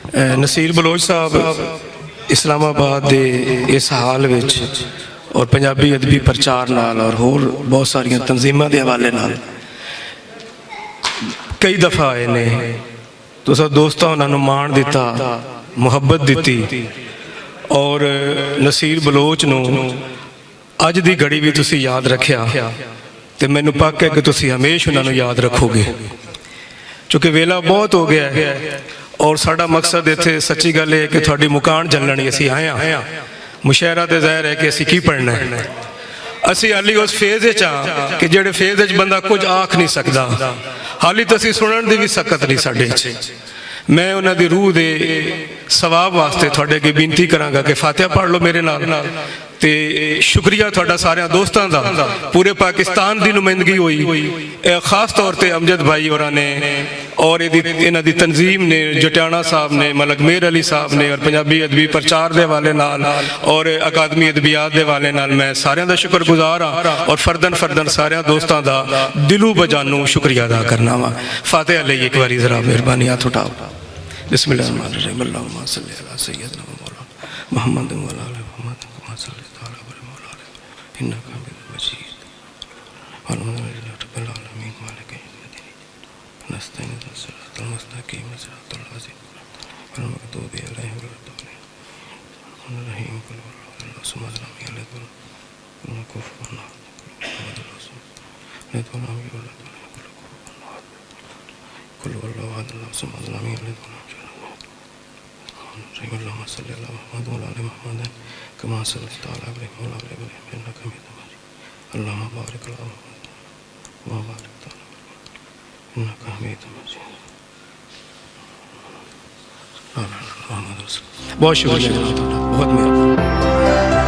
Naseer Bloch साहब इस्लामाबाद के इस हाल विच और पंजाबी अदबी प्रचार नाल और होर बहुत सारिया तंजीमां के हवाले नाल कई दफ़ा आए ने। तुसा दोस्तों उन्होंने मान दिता, मुहब्बत दी और नसीर बलोच नूं अज दी घड़ी भी तुसी याद रखिया तो मैनू पक्का है कि तुसी हमेशा उन्होंने याद रखोगे, चूँकि वेला बहुत हो गया है। और साडा मकसद इत्थे सच्ची गल है कि थोड़ी मुकान जलनी असी आए हाँ। मुशायरा तो ज़ाहिर है कि असी की पढ़ना है। असी हाली उस फेज कि जेड़े फेज बंदा कुछ आख नहीं सकता, हाली तो असी सुनने की भी सकत नहीं साडे च। मैं उन्होंने रूह के सवाब वास्ते थोड़े अगे बेनती कराँगा कि फातिहा पढ़ लो मेरे नाल। ते शुक्रिया थोड़ा सारे दोस्तों का, पूरे पाकिस्तान की नुमाइंदगी हुई खास तौर पर अमजद भाई और ने और इन्हां दी तंजीम ने, जटियाना साहब ने, मलक मेहर अली साहब ने और पंजाबी अदबी प्रचार के हवाले नाल और अकादमी अदबियात के हवाले नाल मैं सारियां दा शुक्रगुजार हाँ और फर्दन सारियां दोस्तों का दिलों बजानों शुक्रिया अदा करना वा। फातिहा लई एक बारी जरा मेहरबानी हाथ उठाओ। बिस्मिल्लाहिर्रहमानिर्रहीम। अल्लाहुम्मा सल्लि अला सय्यिदिना मुहम्मद व अला आलि मुहम्मद कमा सल्लैता अला इब्राहीम इन्नका हमीदुम मजीद। अल्हम्दुलिल्लाहि रब्बिल आलमीन मालिकि यौमिद्दीन नस्तईन सिरातल मुस्तकीम सिरातल लज़ीना अनअमता अलैहिम गैरिल मग़दूबि अलैहिम रहीम कुल हुवल्लाहु समद लम यलिद वलम यकुन लहु कुफुवन अहद कुल हुवल्लाहु अहद अल्लाहु समद लम यलिद वलम अल्लाहुम्मा सल्लि अला मुहम्मद व अला आलि मुहम्मद कमा सल्लैता अला इब्राहीम व अला आलि इब्राहीम इन्नका हमीदुम मजीद। अल्लाहुम्मा बारिक अला मुहम्मद व बारिक अला इब्राहीम इन्नका हमीदुम मजीद। बहुत शुक्रिया, बहुत मेहरबानी।